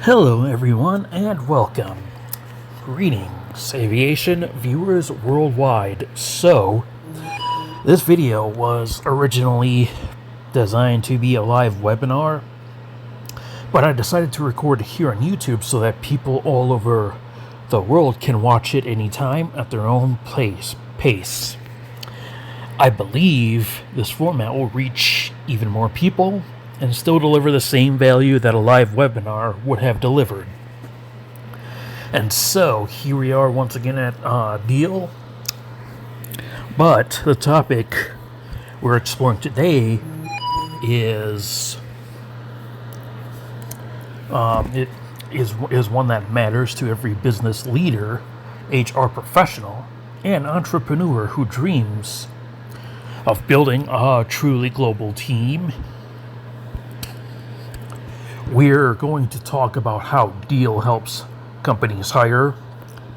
Hello, everyone, and welcome. Greetings, aviation viewers worldwide. So, this video was originally designed to be a live webinar, but I decided to record it here on YouTube so that people all over the world can watch it anytime at their own pace. I believe this format will reach even more people and still deliver the same value that a live webinar would have delivered. And so, here we are once again at Deel. But the topic we're exploring today is one that matters to every business leader, HR professional, and entrepreneur who dreams of building a truly global team. We're going to talk about how Deel helps companies hire,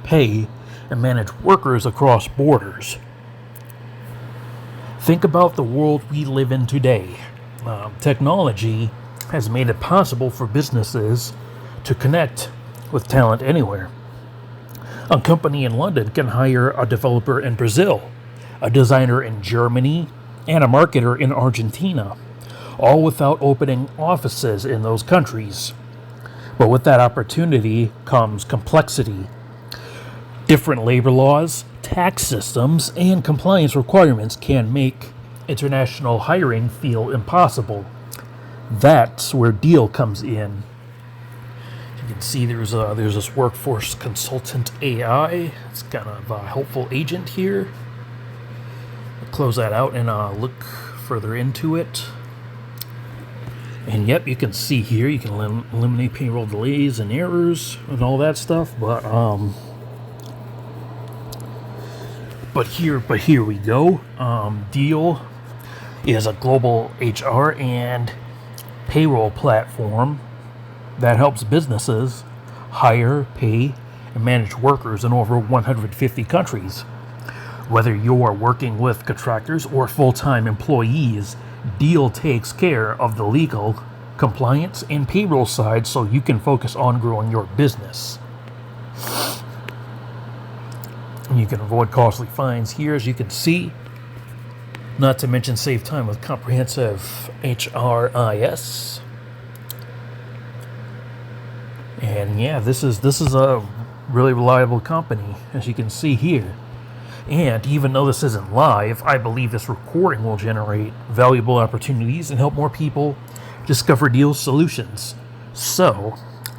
pay, and manage workers across borders. Think about the world we live in today. Technology has made it possible for businesses to connect with talent anywhere. A company in London can hire a developer in Brazil, a designer in Germany, and a marketer in Argentina, all without opening offices in those countries. But with that opportunity comes complexity. Different labor laws, tax systems, and compliance requirements can make international hiring feel impossible. That's where Deel comes in. You can see there's this workforce consultant AI. It's kind of a helpful agent here. I'll close that out and look further into it. And yep, you can see here, you can eliminate payroll delays and errors and all that stuff. But here we go. Deel is a global HR and payroll platform that helps businesses hire, pay, and manage workers in over 150 countries. Whether you're working with contractors or full-time employees, Deel takes care of the legal, compliance, and payroll side so you can focus on growing your business. You can avoid costly fines here, as you can see. Not to mention save time with comprehensive HRIS. And yeah, this is a really reliable company, as you can see here. And even though this isn't live, I believe this recording will generate valuable opportunities and help more people discover Deel's solutions. So,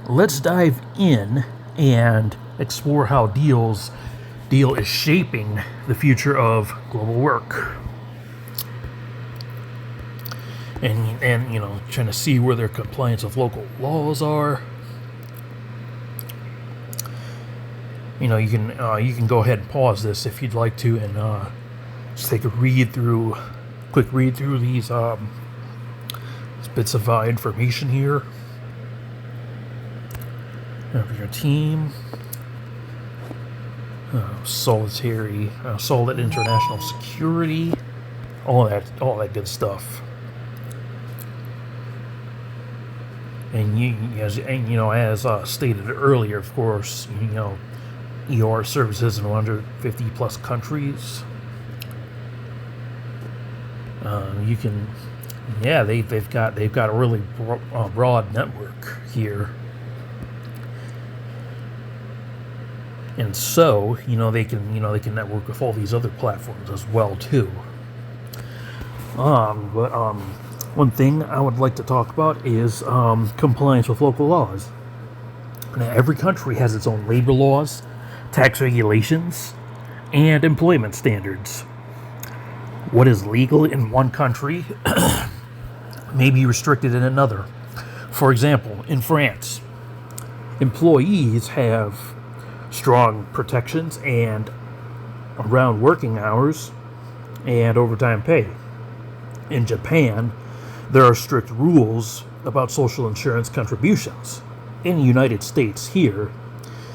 let's dive in and explore how Deel is shaping the future of global work. And trying to see where their compliance with local laws are. You can go ahead and pause this if you'd like to, and just take a quick read through these bits of information here. Over your team, solid international security, all that good stuff. And as stated earlier, of course, ER services in 150 plus countries. They've got a really broad network here, and so they can network with all these other platforms as well too. One thing I would like to talk about is compliance with local laws. Now, every country has its own labor laws, tax regulations, and employment standards. What is legal in one country may be restricted in another. For example, in France, employees have strong protections and around working hours and overtime pay. In Japan, there are strict rules about social insurance contributions. In the United States here,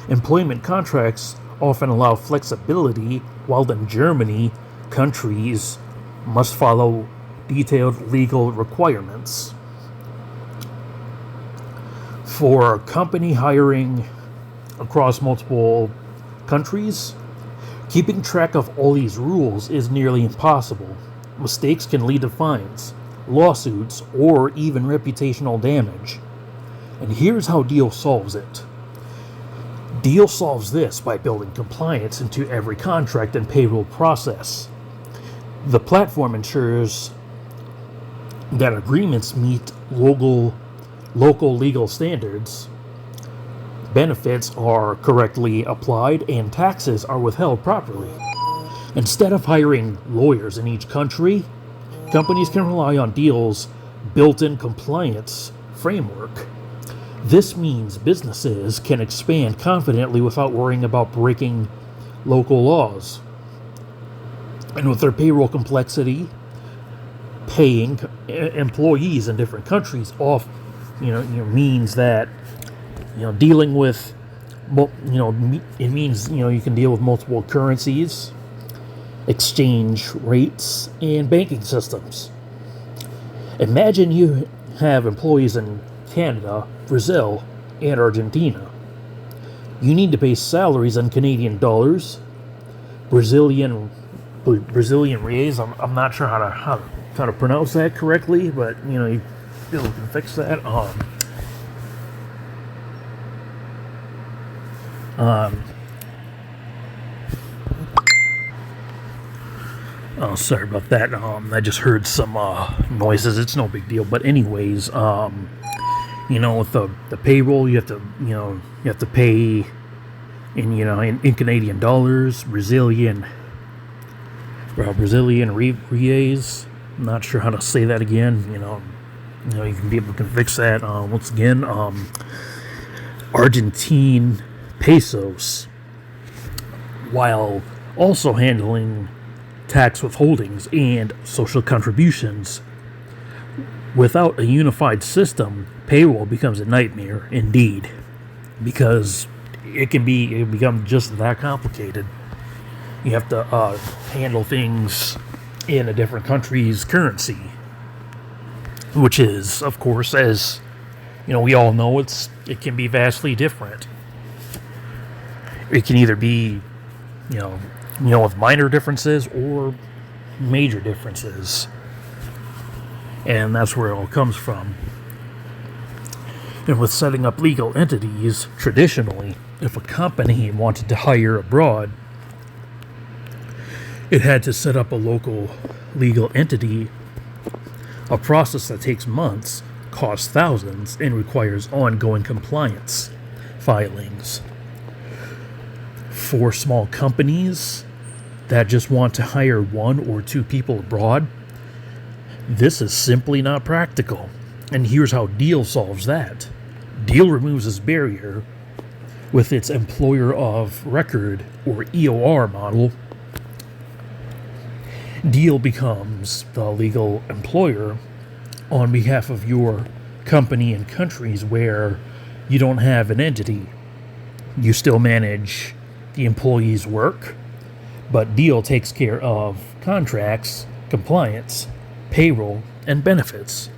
employment contracts often allow flexibility, while in Germany, countries must follow detailed legal requirements. For a company hiring across multiple countries, keeping track of all these rules is nearly impossible. Mistakes can lead to fines, lawsuits, or even reputational damage. And here's how Deel solves it. Deel solves this by building compliance into every contract and payroll process. The platform ensures that agreements meet local legal standards, benefits are correctly applied, and taxes are withheld properly. Instead of hiring lawyers in each country, companies can rely on Deel's built-in compliance framework. This means businesses can expand confidently without worrying about breaking local laws. And with their payroll complexity, paying employees in different countries off, means that, dealing with, it means, you can deal with multiple currencies, exchange rates, and banking systems. Imagine you have employees in Canada, Brazil, and Argentina. You need to pay salaries in Canadian dollars, Brazilian reais. I'm not sure how to pronounce that correctly, but you can fix that. Oh, sorry about that. I just heard some noises. It's no big deal. But anyways, with the payroll, you have to pay in Canadian dollars, Brazilian reais. I'm not sure how to say that again. You can fix that. Once again, Argentine pesos, while also handling tax withholdings and social contributions. Without a unified system, payroll becomes a nightmare indeed, because it become just that complicated. You have to handle things in a different country's currency, which is, of course, as we all know, it can be vastly different. It can either be, with minor differences or major differences. And that's where it all comes from. And with setting up legal entities, traditionally, if a company wanted to hire abroad, it had to set up a local legal entity, a process that takes months, costs thousands, and requires ongoing compliance filings. For small companies that just want to hire one or two people abroad, this is simply not practical. And here's how Deel solves that. Deel removes this barrier with its employer of record, or EOR model. Deel becomes the legal employer on behalf of your company in countries where you don't have an entity. You still manage the employee's work, but Deel takes care of contracts, compliance, payroll, and benefits.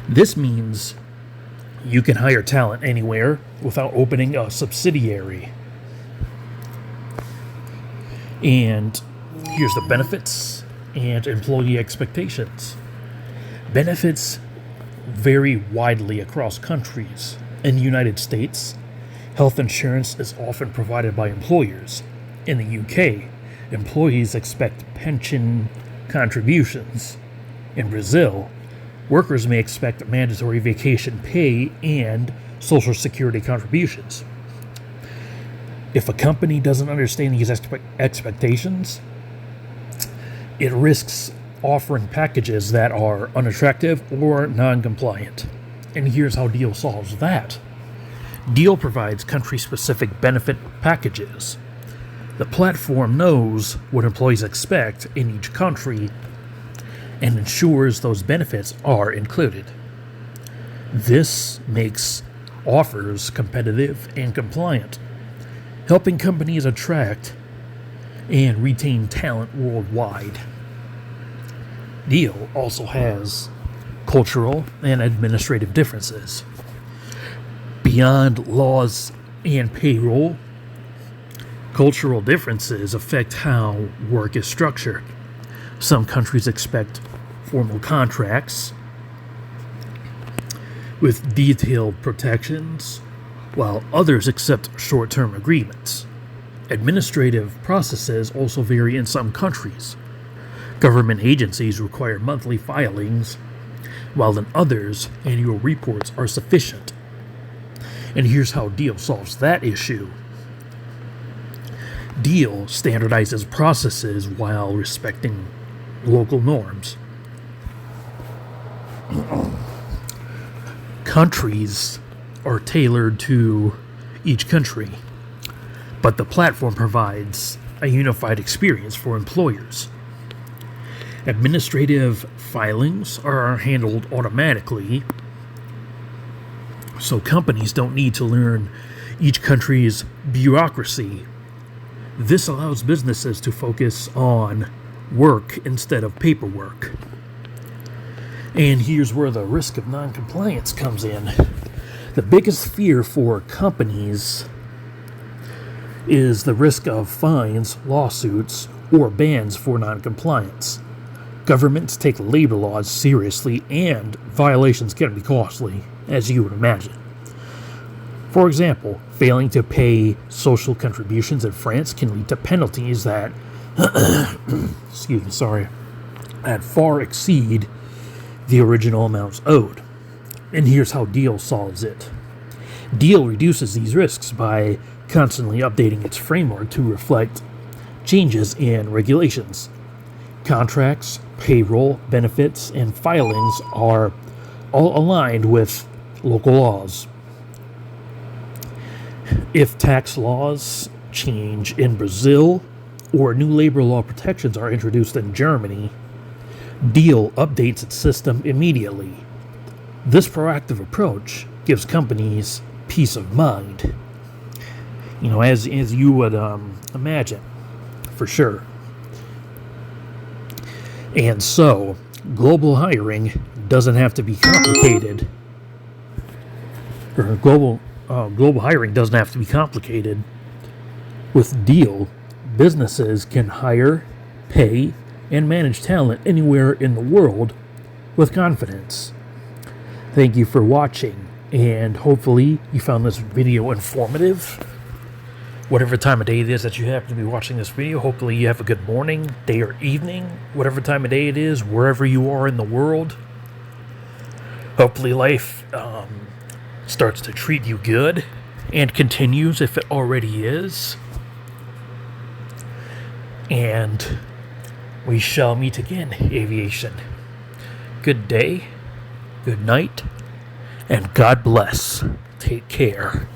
This means you can hire talent anywhere without opening a subsidiary. And here's the benefits and employee expectations. Benefits vary widely across countries. In the United States, health insurance is often provided by employers. In the UK, employees expect pension contributions. In Brazil, workers may expect mandatory vacation pay and Social Security contributions. If a company doesn't understand these expectations, it risks offering packages that are unattractive or non-compliant. And here's how Deel solves that. Deel provides country-specific benefit packages. The platform knows what employees expect in each country and ensures those benefits are included. This makes offers competitive and compliant, helping companies attract and retain talent worldwide. Deel also has cultural and administrative differences. Beyond laws and payroll, cultural differences affect how work is structured. Some countries expect formal contracts with detailed protections, while others accept short-term agreements. Administrative processes also vary in some countries. Government agencies require monthly filings, while in others, annual reports are sufficient. And here's how Deel solves that issue. Deel standardizes processes while respecting local norms. Countries are tailored to each country, but the platform provides a unified experience for employers. Administrative filings are handled automatically, so companies don't need to learn each country's bureaucracy. This allows businesses to focus on work instead of paperwork. And here's where the risk of non-compliance comes in. The biggest fear for companies is the risk of fines, lawsuits, or bans for non-compliance. Governments take labor laws seriously, and violations can be costly, as you would imagine. For example, failing to pay social contributions in France can lead to penalties that that far exceed the original amounts owed. And here's how Deel solves it. Deel reduces these risks by constantly updating its framework to reflect changes in regulations. Contracts, payroll, benefits, and filings are all aligned with local laws. If tax laws change in Brazil or new labor law protections are introduced in Germany, Deel updates its system immediately. This proactive approach gives companies peace of mind. As you would imagine, for sure. And so, global hiring doesn't have to be complicated. Global hiring doesn't have to be complicated. With Deel, businesses can hire, pay, and manage talent anywhere in the world with confidence. Thank you for watching, and hopefully you found this video informative. Whatever time of day it is that you happen to be watching this video, hopefully you have a good morning, day, or evening, whatever time of day it is, wherever you are in the world. Hopefully life starts to treat you good and continues if it already is. And we shall meet again, aviation. Good day, good night, and God bless. Take care.